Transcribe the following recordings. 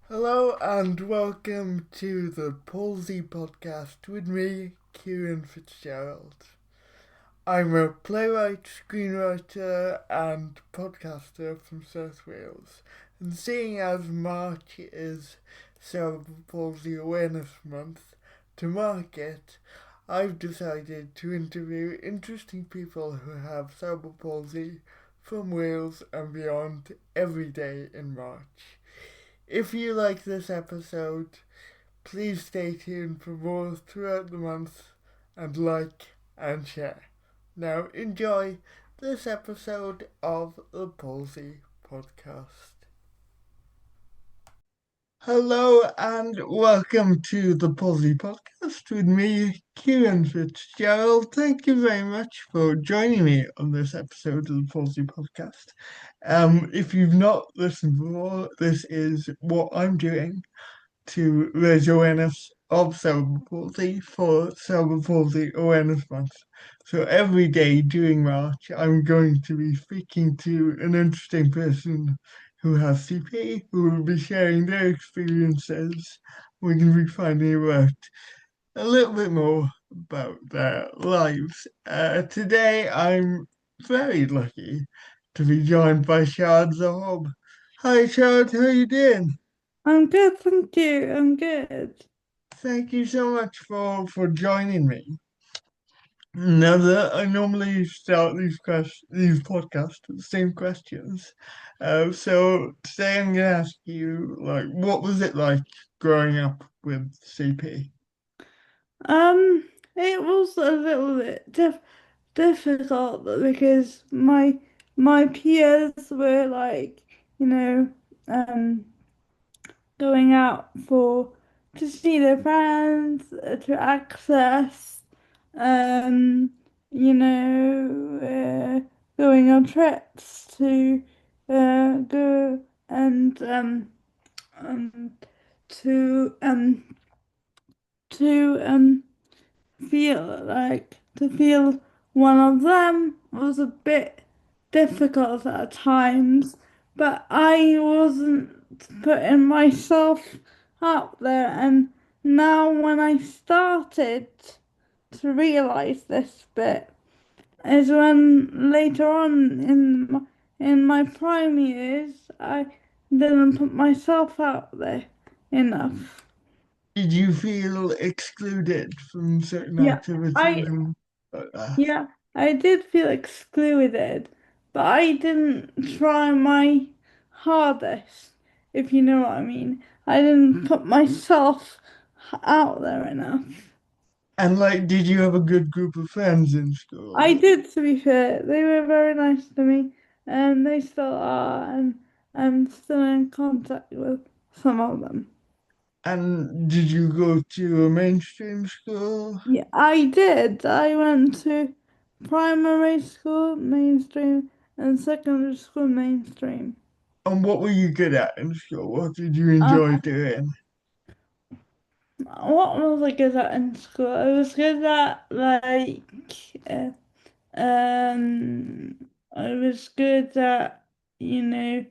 Hello and welcome to the Palsy Podcast with me, Ciaran Fitzgerald. I'm a playwright, screenwriter, and podcaster from South Wales. And seeing as March is Cerebral Palsy Awareness Month, to mark it, I've decided to interview interesting people who have cerebral palsy from Wales and beyond every day in March. If you like this episode, please stay tuned for more throughout the month and like and share. Now enjoy this episode of the Palsy Podcast. Hello and welcome to the Palsy Podcast with me, Ciaran Fitzgerald. Thank you very much for joining me on this episode of the Palsy Podcast. If you've not listened before, this is what I'm doing to raise awareness of cerebral palsy for Cerebral Palsy Awareness Month. So every day during March, I'm going to be speaking to an interesting person who has CP, who will be sharing their experiences. We're going to be finding out a little bit more about their lives. Today, I'm very lucky to be joined by Shahd Zorob. Hi, Shahd, how are you doing? I'm good, thank you. I'm good. Thank you so much for joining me. Now that I normally start these podcasts with the same questions, so today I'm gonna ask you what was it like growing up with CP? Um, it was a little bit difficult because my peers were like, you know, um, going out for to see their friends, to access, um, going on trips to go and um to um to feel one of them was a bit difficult at times, but I wasn't putting myself out there. And now, when I started to realize this bit, is when later on in my prime years, I didn't put myself out there enough. Did you feel excluded from certain Yeah, activities I and like that? Yeah, I did feel excluded, but I didn't try my hardest, if you know what I mean. I didn't put myself out there enough. And did you have a good group of friends in I school? did, to be fair. They were very nice to me, and they still are, and I'm still in contact with some of them. And did you go to a mainstream school? Yeah, I did. I went to primary school mainstream and secondary school mainstream. And what were you good at in school? What did you Um, enjoy doing? what was I good at in school? I was good at uh, I was good at you know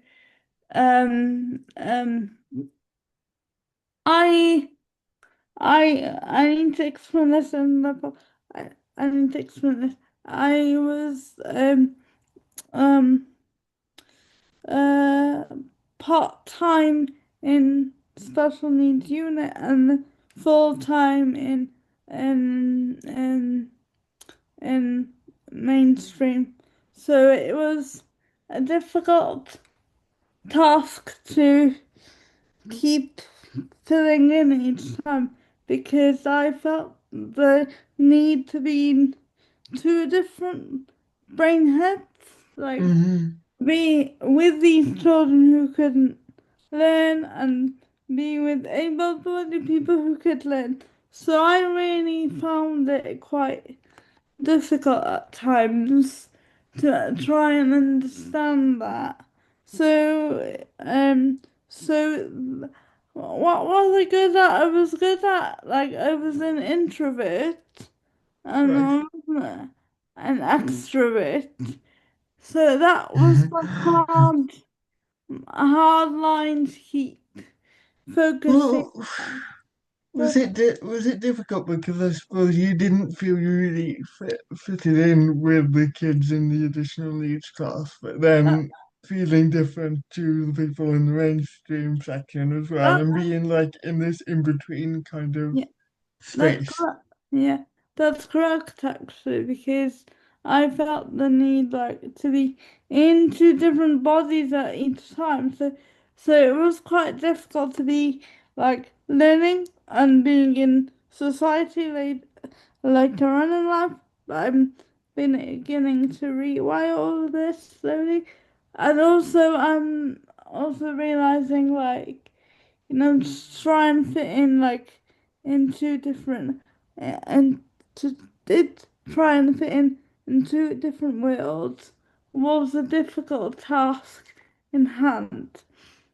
um I I need to explain this in I need to explain this. I was um uh part-time in special needs unit and full-time in in mainstream. So it was a difficult task to keep filling in each time because I felt the need to be in two different brain heads, like Hmm. be with these children who couldn't learn and be with able-bodied people who could learn. So I really found it quite difficult at times to try and understand that. So, what was I good at? I was good at, I was an introvert and Right. I was an extrovert. So that was a hard line to keep. focusing Well, on. was So, it difficult because I suppose you didn't feel you really fitted in with the kids in the additional needs class, but that, then feeling different to the people in the mainstream section as well, that, and being like in this in between kind of yeah, that's space. correct. Yeah, that's correct actually, because I felt the need like to be in two different bodies at each time. So it was quite difficult to be like learning and being in society later on in life. I'm beginning to rewire all of this slowly, and also I'm also realizing like just try and fit in like into different and to did try and fit in two different worlds was a difficult task in hand.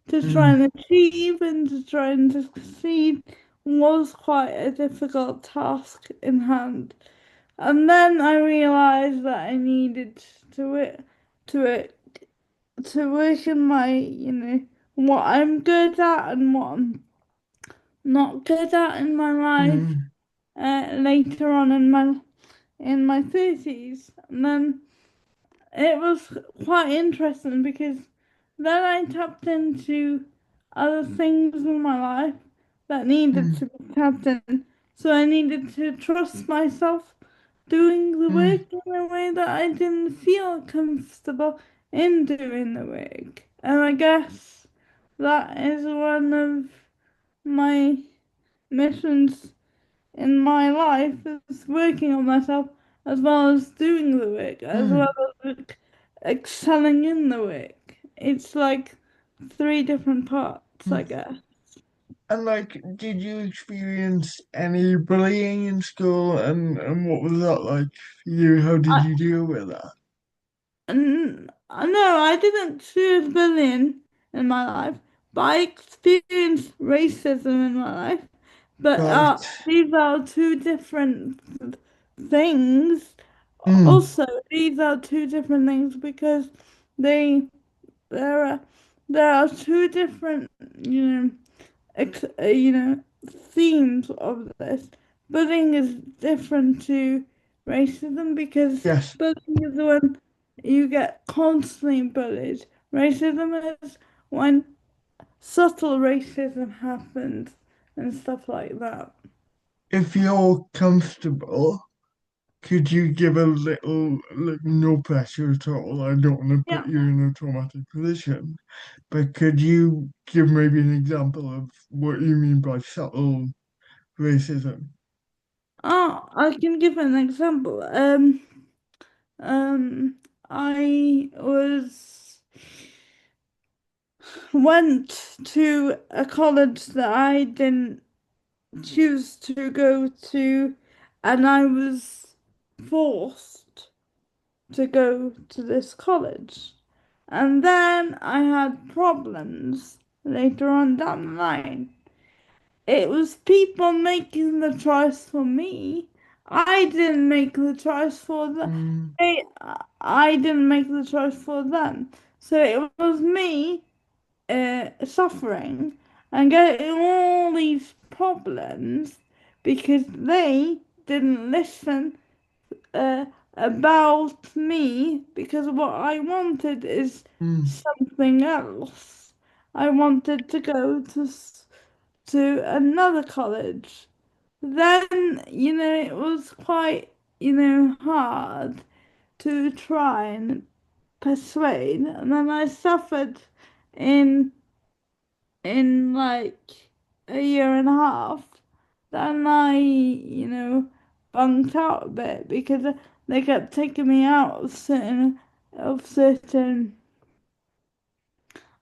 To try Mm, and achieve and to try and succeed was quite a difficult task in hand. And then I realised that I needed to work to it to work in my what I'm good at and what I'm not good at in my life mm, later on in my 30s. And then it was quite interesting because then I tapped into other things in my life that needed mm, to be tapped in. So I needed to trust myself doing the mm. work in a way that I didn't feel comfortable in doing the work. And I guess that is one of my missions in my life is working on myself as well as doing the work, as well Mm. as like, excelling in the work. It's like three different parts, I Mm. guess. And like, did you experience any bullying in school, and what was that like for you? How did I you deal with that? no, I didn't experience bullying in my life, but I experienced racism in my life. But Right. these are two different things. Mm. Also, these are two different things because they there are there are two different themes of this. Bullying is different to racism because Yes. bullying is when you get constantly bullied. Racism is when subtle racism happens and stuff like that. If you're comfortable, could you give a little, like, no pressure at all? I don't want to Yeah. put you in a traumatic position, but could you give maybe an example of what you mean by subtle racism? Oh, I can give an example. Um, I went to a college that I didn't choose to go to, and I was forced to go to this college. And then I had problems later on down the line. It was people making the choice for me. I didn't make the choice for them. Mm, I didn't make the choice for them. So it was me suffering and getting all these problems because they didn't listen uh, about me because what I wanted is mm, something else. I wanted to go to another college. Then, it was quite, hard to try and persuade, and then I suffered in like a year and a half. Then I, bunked out a bit because they kept taking me out of certain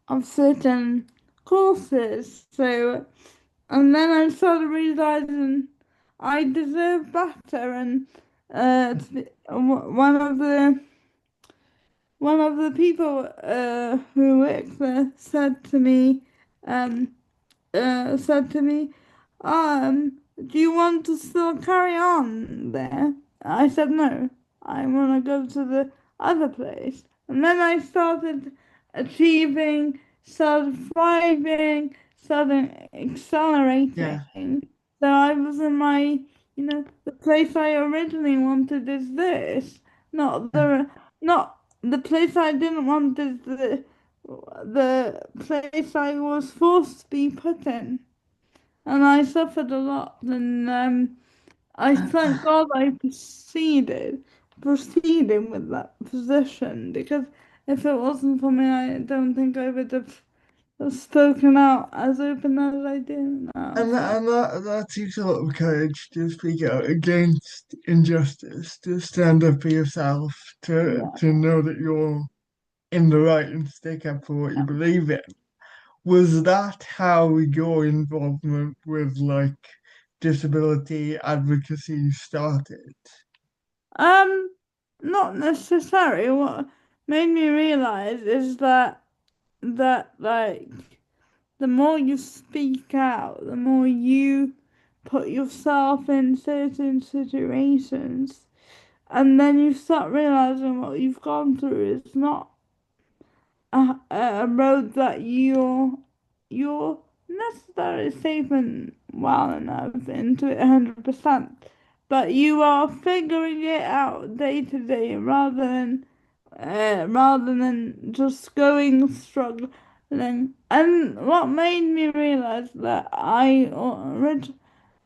of certain courses. So, and then I started realizing I deserve better, and one of the people who works there um, said to me, do you want to still carry on there? I said no. I want to go to the other place. And then I started achieving, started thriving, started Yeah. accelerating. So I was in my, the place I originally wanted is this, not the place I didn't want is the place I was forced to be put in, and I suffered a lot. And I thank God I proceeded with that position, because if it wasn't for me, I don't think I would have spoken out as open as I do now. So That takes a lot of courage to speak out against injustice, to stand up for yourself, yeah. to know that you're in the right and stick up for what you believe in. Was that how your involvement with like disability advocacy started? Um, Not necessarily. What made me realize is that like the more you speak out, the more you put yourself in certain situations, and then you start realizing what you've gone through is not a road that you're necessarily safe and well enough into it 100%, but you are figuring it out day to day rather than just going struggling. And what made me realize that I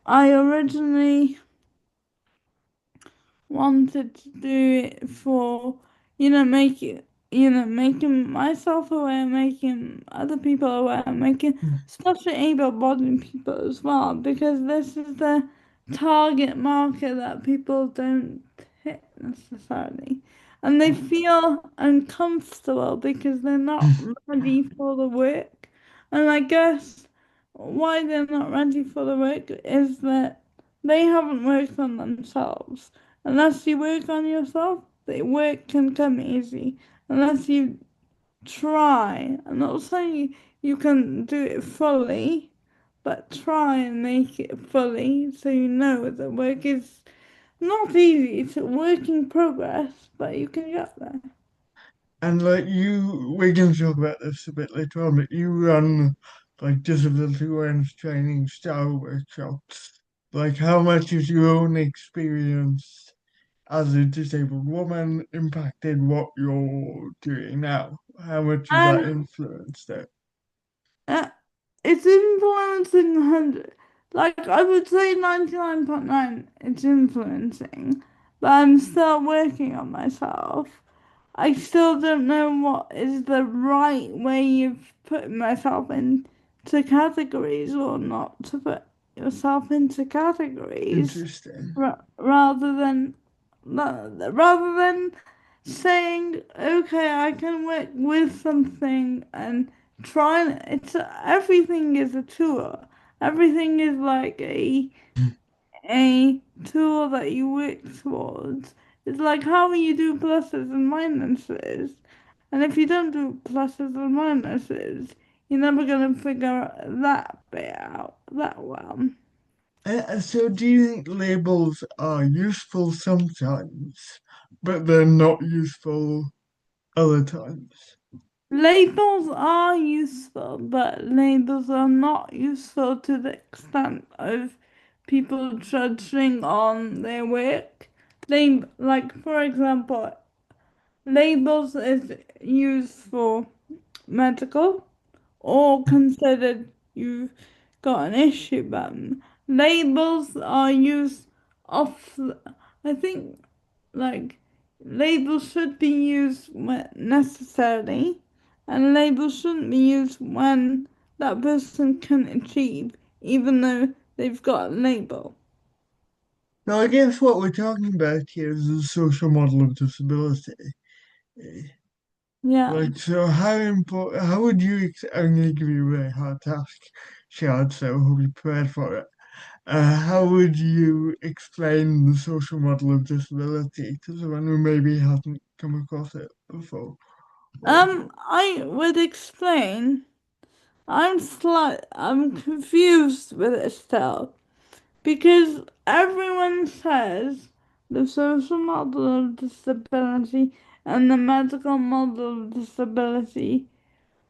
originally wanted to do it for, making myself aware, making other people aware, making especially able-bodied people as well, because this is the target market that people don't hit necessarily. And they feel uncomfortable because they're not ready for the work. And I guess why they're not ready for the work is that they haven't worked on themselves. Unless you work on yourself, the work can come easy. Unless you try. I'm not saying you can do it fully, but try and make it fully so you know that work is not easy. It's a work in progress, but you can get there. And like you, we're going to talk about this a bit later on, but you run like disability awareness training style workshops. Like, how much has your own experience as a disabled woman impacted what you're doing now? How much has that And influenced it? uh, it's influencing 100. Like, I would say 99.9 it's influencing, but I'm still working on myself. I still don't know what is the right way of putting myself into categories or not to put yourself into categories, Interesting. rather than rather than saying, okay, I can work with something and try. It's everything is a tool. Everything is like a tool that you work towards. It's like how you do pluses and minuses. And if you don't do pluses and minuses, you're never gonna figure that bit out that well. So, do you think labels are useful sometimes, but they're not useful other times? Labels are useful, but labels are not useful to the extent of people judging on their work. Like, for example, labels is used for medical or considered you've got an issue, but labels are used off. I think like labels should be used when necessarily, and labels shouldn't be used when that person can achieve, even though they've got a label. Now, I guess what we're talking about here is the social model of disability. Eh, Yeah. Like, so how important, how would you, I'm going to give you a very hard task, Shahd, so hope you're prepared for it. How would you explain the social model of disability to someone who maybe hasn't come across it before? Or, I would explain. I'm confused with it still. Because everyone says the social model of disability and the medical model of disability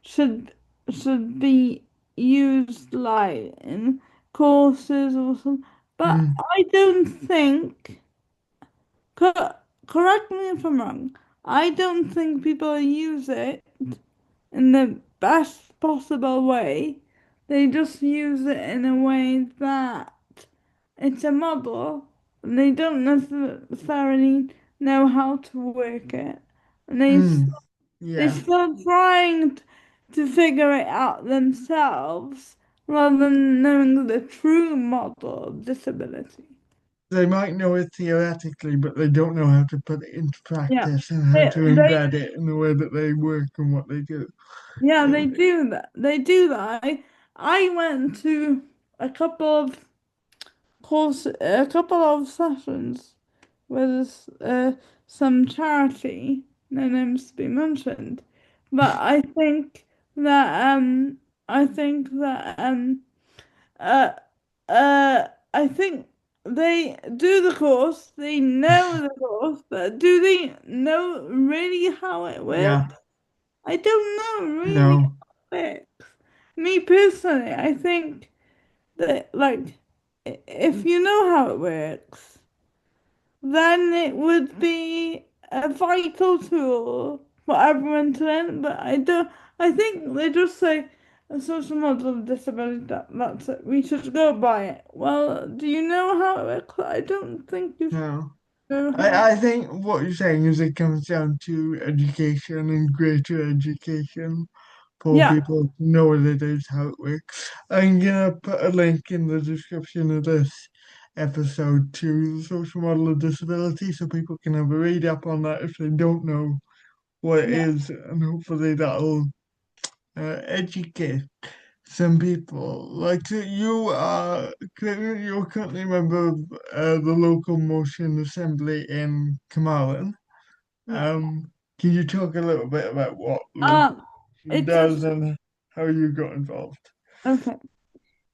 should should be used like in courses or something. But mm, I don't think, correct me if I'm wrong, I don't think people use it in the best possible way. They just use it in a way that it's a model and they don't necessarily know how to work it. And mm. they Yeah, still trying to figure it out themselves rather than knowing the true model of disability. they might know it theoretically, but they don't know how to put it into Yeah. practice and how They, to they embed it in the way that they work and what they do. yeah, So, they do that. They do that. I went to a couple of a couple of sessions with some charity, no names to be mentioned. But I think that uh I think they do the course, they know the course, but do they know really how it yeah, works? I don't know really no, how it works. Me personally, I think that like if you know how it works, then it would be a vital tool for everyone to learn. But I don't. I think they just say a social model of disability. That's it. We should go by it. Well, do you know how it works? I don't think you no. know how. I think what you're saying is it comes down to education and greater education for Yeah. people to know what it is, how it works. I'm gonna put a link in the description of this episode to the social model of disability so people can have a read up on that if they don't know what it Yeah. is, and hopefully that'll educate some people. Like you're currently a member of the local motion assembly in Carmarthen. Yeah. Can you talk a little bit about what local Um. motion It's a does and how you got involved? okay.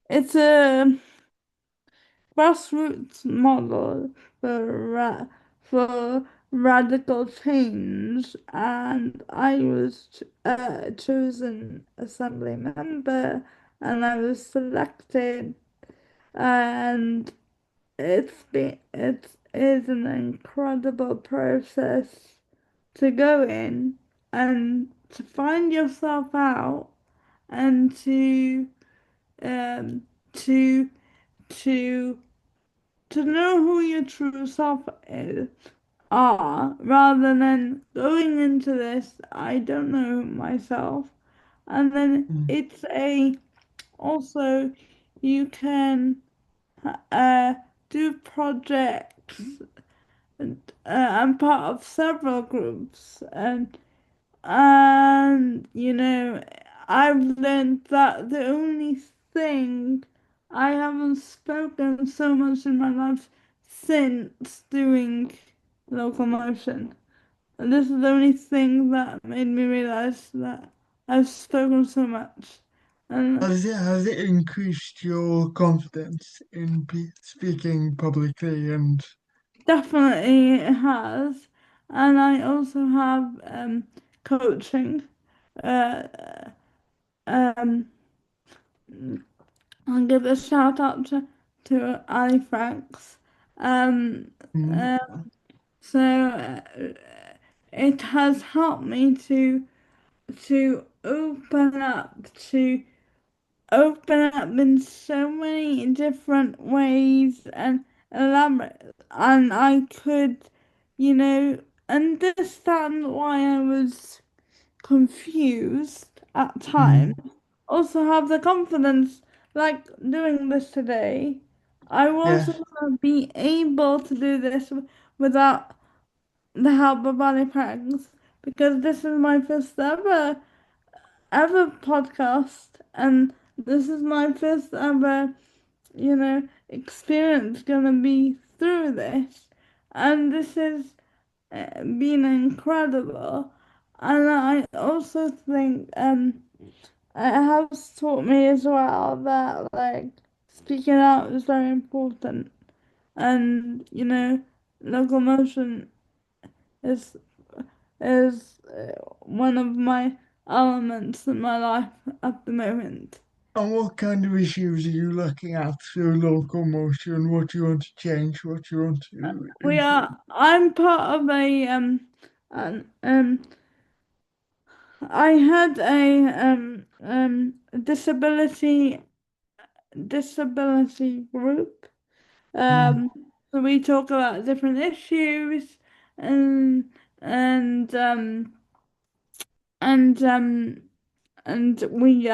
It's a grassroots model for radical change, and I was chosen assembly member, and I was selected, and it is an incredible process to go in and to find yourself out and um to to to know who your true self is are rather than going into this I don't know myself, and then Mm, it's a also you can uh do projects, and I'm part of several groups, and I've learned that the only thing I haven't spoken so much in my life since doing locomotion. And this is the only thing that made me realize that I've spoken so much. And has it increased your confidence in speaking publicly and definitely it has. And I also have coaching. Uh, um, I'll give a shout out to Ali Franks. Um, mm, uh, so it has helped me to open up in so many different ways and elaborate, and I could, understand why I was confused at times. mm, Also have the confidence, like doing this today. I yeah, wasn't gonna be able to do this without the help of Ali Pranks, because this is my first ever podcast, and this is my first ever, experience gonna be through this, and this has been incredible. And I also think it has taught me as well that like speaking out is very important, and locomotion is is one of my elements in my life at the moment. And what kind of issues are you looking at through local motion? What do you want to change? What do you want to improve? I'm part of an, I had a disability group. Mm, So we talk about different issues and and um and um and we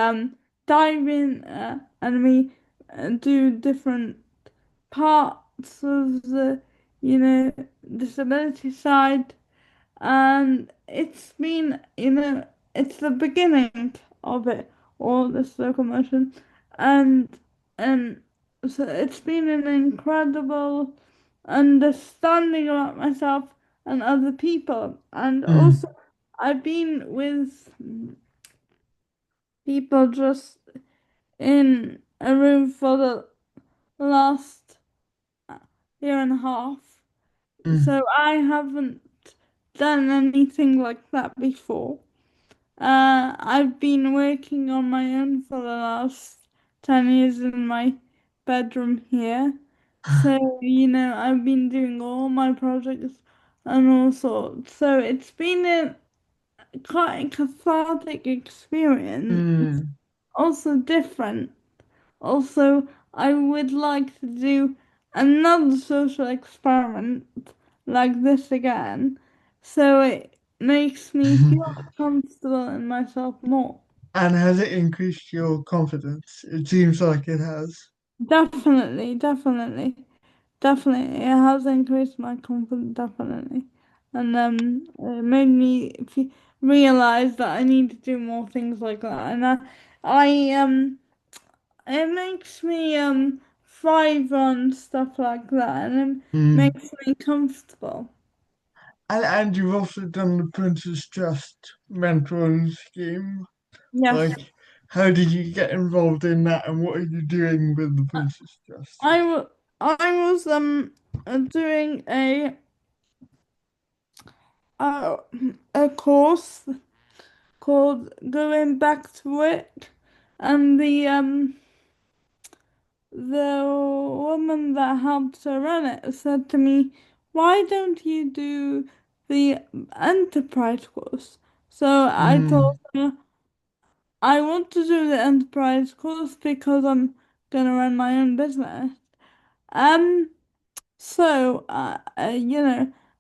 dive in and we do different parts of the disability side, and it's been it's the beginning of it, all this locomotion, and um so it's been an incredible understanding about myself and other people, and mm, also I've been with people just in a room for the last year and a half, mm. so I haven't done anything like that before. I've been working on my own for the last 10 years in my bedroom here. So, I've been doing all my projects and all sorts. So it's been a quite a cathartic experience. Mm. Also different. Also, I would like to do another social experiment like this again. So it makes me feel comfortable in myself more. And has it increased your confidence? It seems like it has. Definitely, definitely, definitely. It has increased my confidence, definitely. And it made me realize that I need to do more things like that. And it makes me thrive on stuff like that, and it Mm. makes me comfortable. And you've also done the Princess Trust mentoring scheme. Yes, Like, how did you get involved in that, and what are you doing with the Princess Trust? I was doing a a course called Going Back to Work, and the woman that helped to run it said to me, "Why don't you do the enterprise course?" So I told Mm. her I want to do the enterprise course because I'm gonna run my own business. Um,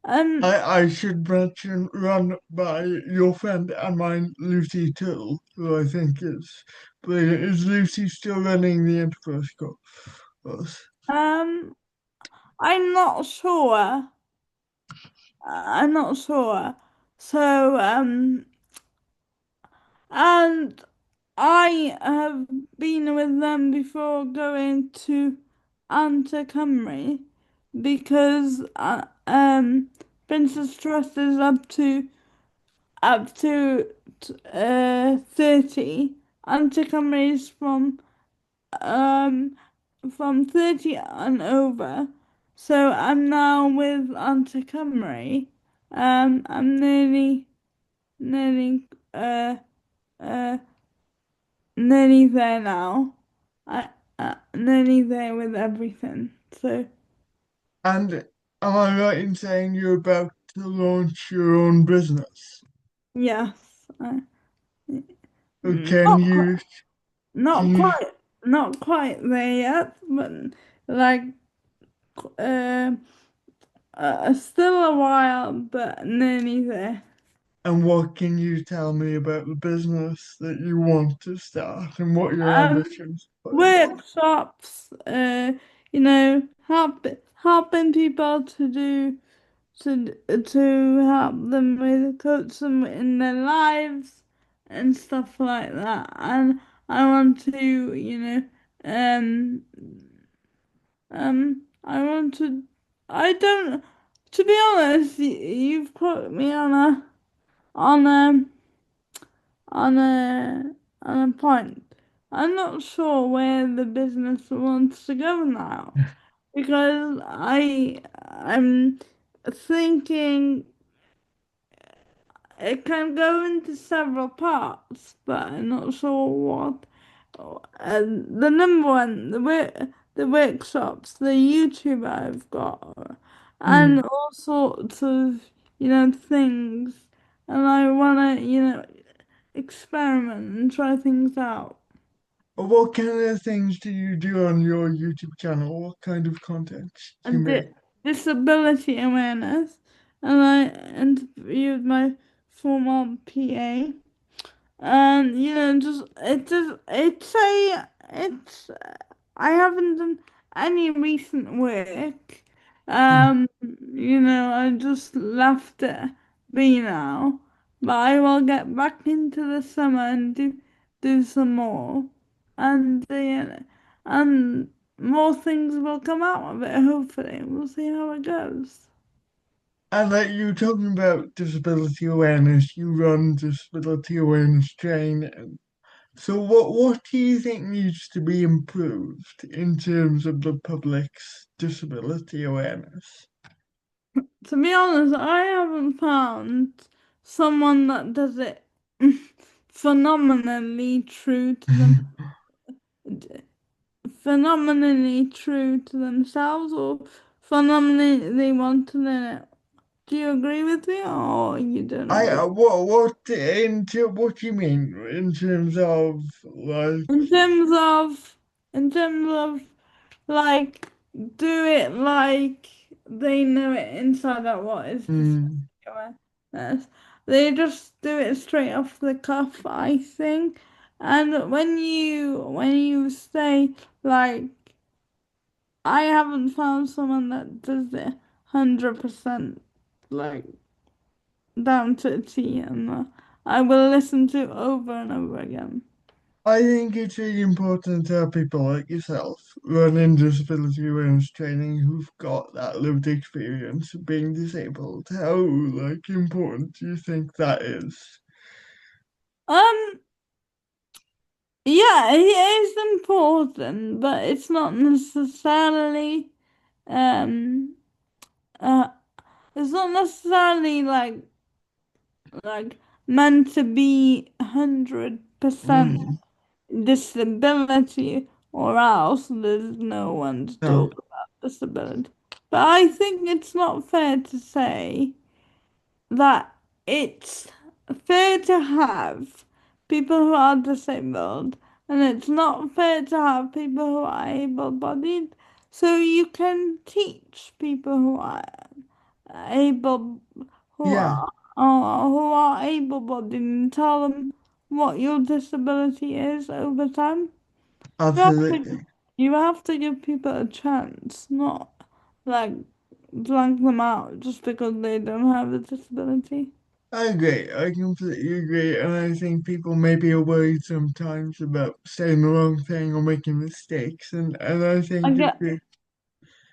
um, I should mention run by your friend and mine, Lucy Too, who I think is brilliant. Is Lucy still running the Enterprise course? um, I'm not sure. I'm not sure. So, and I have been with them before going to Anta Cymru because Princess Trust is up to 30. Anta Cymru is um from 30 and over. So I'm now with Anta Cymru. I'm nearly uh uh nearly there now. I nearly there with everything. So And am I right in saying you're about to launch your own business? yes, Can not you can not you quite not quite there yet, but like uh, still a while, but nearly there. and what can you tell me about the business that you want to start and what your Um, ambitions for it? Workshops, helping people to help them with coach them in their lives and stuff like that. And I want to, um, I want to. I don't. To be honest, you've put me on a on a on a point. I'm not sure where the business wants to go now because I'm thinking it can go into several parts, but I'm not sure what. the number one, the workshops, the YouTube I've got, Mm. and all sorts of, things. And I wanna, experiment and try things out. What kind of things do you do on your YouTube channel? What kind of content do you And make? disability awareness. And I interviewed my former PA. And it's I haven't done any recent work. Mm. I just left it be now. But I will get back into the summer and do some more. And more things will come out of it, hopefully. We'll see how it goes. And like you talking about disability awareness, you run disability awareness training. So what do you think needs to be improved in terms of the public's disability awareness? To be honest, I haven't found someone that does it phenomenally true to them, phenomenally true to themselves, or phenomenally they want to learn it. Do you agree with me, or you don't I agree? what do you mean in terms of like In terms of, in terms of like, do it like they know it inside out. What is this? mm, Yes. They just do it straight off the cuff, I think. And when you say like I haven't found someone that does it 100% like down to a T, and I will listen to it over and over again. I think it's really important to have people like yourself running disability awareness training who've got that lived experience of being disabled. How like important do you think that is? Um, yeah, it is important, but it's not necessarily um uh it's not necessarily like meant to be 100% Mm, disability, or else there's no one to no. talk about disability. But I think it's not fair to say that it's fair to have people who are disabled, and it's not fair to have people who are able-bodied. So you can teach people able who Yeah, are able-bodied and tell them what your disability is over time. You have to, absolutely. you have to give people a chance, not like blank them out just because they don't have a disability. I agree. I completely agree. And I think people maybe are worried sometimes about saying the wrong thing or making mistakes. And I I think if get,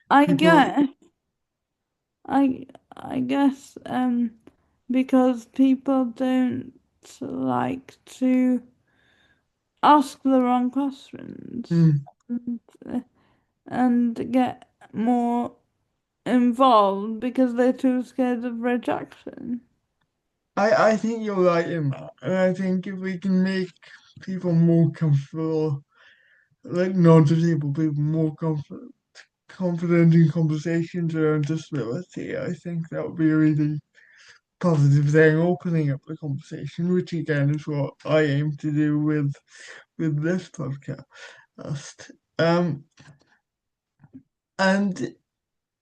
I people, guess, I guess, because people don't like to ask the wrong questions mm, and, and get more involved because they're too scared of rejection. I think you're right in that. And I think if we can make people more comfortable, like non-disabled people more confident in conversations around disability, I think that would be a really positive thing, opening up the conversation, which again is what I aim to do with this podcast. Um, and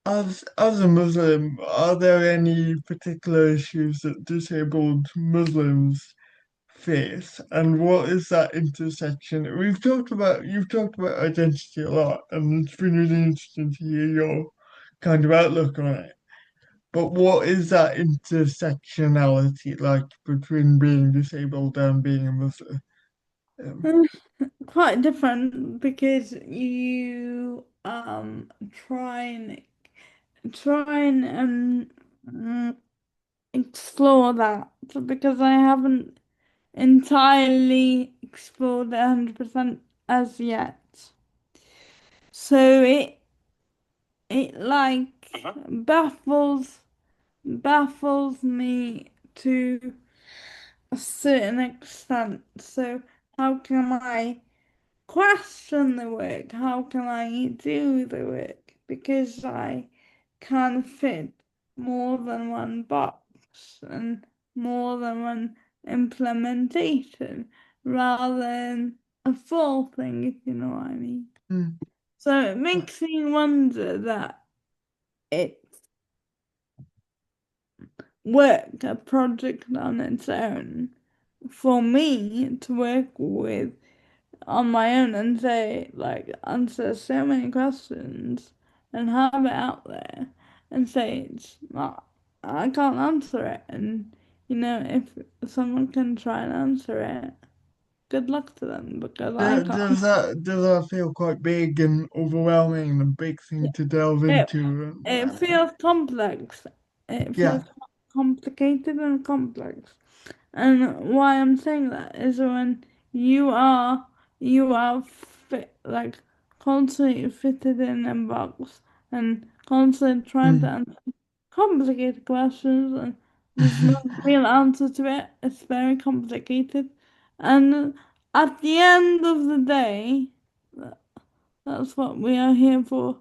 as a Muslim, are there any particular issues that disabled Muslims face, and what is that intersection? You've talked about identity a lot, and it's been really interesting to hear your kind of outlook on it. But what is that intersectionality like between being disabled and being a Muslim? Um, Mm, Quite different because you try and explore that because I haven't entirely explored it 100% as yet. So it like baffles me to a certain extent. So how can I question the work. How can I do the work? Because I can fit more than one box and more than one implementation rather than a full thing, if you know what I mean. Mm. So it makes me wonder that it's work, a project on its own, for me to work with on my own and say, like, answer so many questions and have it out there and say it's not, I can't answer it. And, if someone can try and answer it, good luck to them because I can't. Does that feel quite big and overwhelming and a big thing to delve It, into? it feels complex. It Yeah. feels complicated and complex. And why I'm saying that is when you are like constantly fitted in a box and constantly trying to Mm. answer complicated questions and there's no real answer to it. It's very complicated. And at the end of the day, that's what we are here for,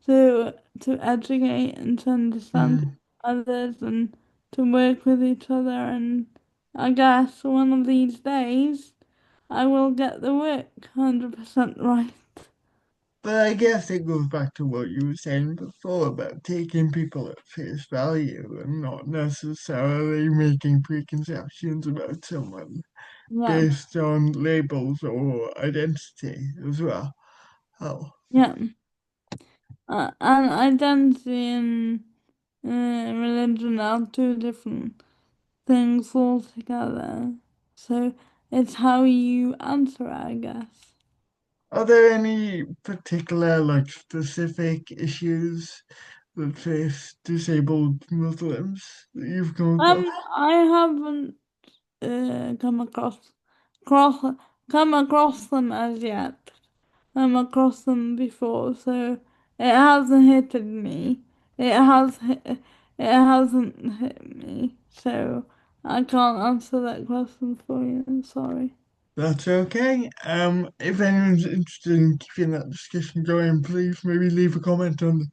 to educate and to understand Mm. others and to work with each other. And I guess one of these days I will get the work 100% right. But I guess it goes back to what you were saying before about taking people at face value and not necessarily making preconceptions about someone Yeah, based on labels or identity as well. Oh, yeah. And identity and religion are two different things altogether. So it's how you answer it, I guess. are there any particular, like, specific issues that face disabled Muslims that you've come across? I haven't come cross come across them as yet. Come across them before, so it hasn't hit me. It hasn't hit me, so I can't answer that question for you. Sorry. That's okay. If anyone's interested in keeping that discussion going, please maybe leave a comment on the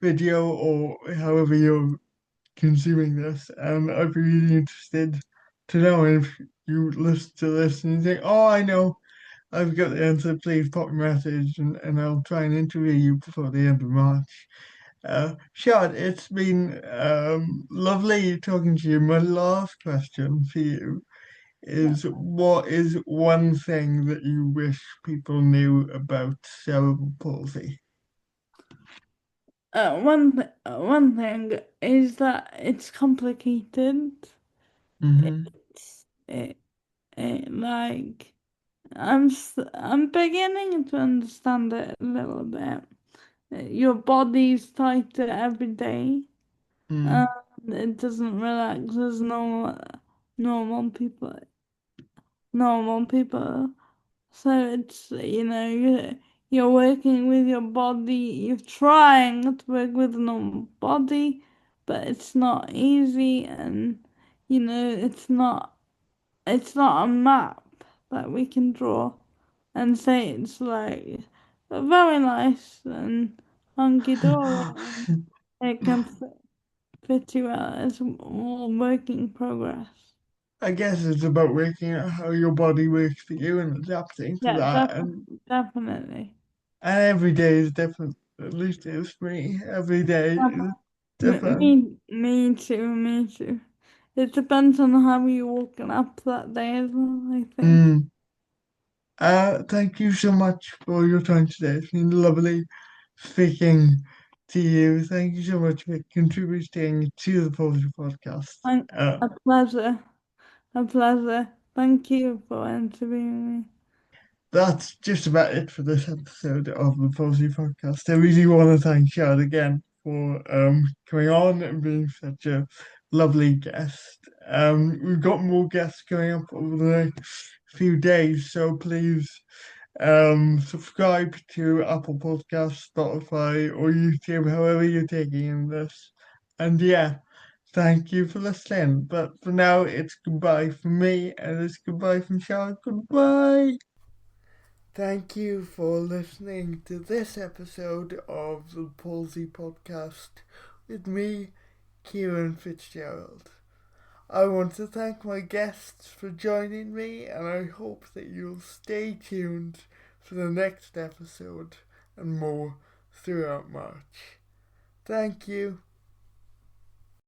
video or however you're consuming this. And I'd be really interested to know if you listen to this and you think, oh, I know, I've got the answer, please pop me a message and I'll try and interview you before the end of March. Shahd, it's been lovely talking to you. My last question for you Yeah. is what is one thing that you wish people knew about cerebral palsy? One thing is that it's complicated. Mm-hmm. It's like I'm beginning to understand it a little bit. Your body's tighter every day, and Mm. it doesn't relax as normal people normal people. So it's you're working with your body. You're trying to work with a normal body, but it's not easy, and it's not a map that we can draw and say it's like very nice and hunky dory and it can fit you out. It's all work in progress. I guess it's about working out how your body works for you and adapting to Yeah, that. definitely. And every day is different. At least it is for me. Every day is different. Me too, me too. It depends on how you woken up that day as well, I think. Mm. Thank you so much for your time today. It's been lovely speaking to you. Thank you so much for contributing to the Palsy Podcast. And Uh, a pleasure, a pleasure. Thank you for interviewing me. that's just about it for this episode of the Palsy Podcast. I really want to thank Shahd again for coming on and being such a lovely guest. We've got more guests coming up over the next few days, so please subscribe to Apple Podcasts, Spotify, or YouTube, however you're taking in this. And yeah, thank you for listening. But for now, it's goodbye from me, and it's goodbye from Shahd. Goodbye. Thank you for listening to this episode of the Palsy Podcast with me, Ciaran Fitzgerald. I want to thank my guests for joining me, and I hope that you'll stay tuned for the next episode and more throughout March. Thank you.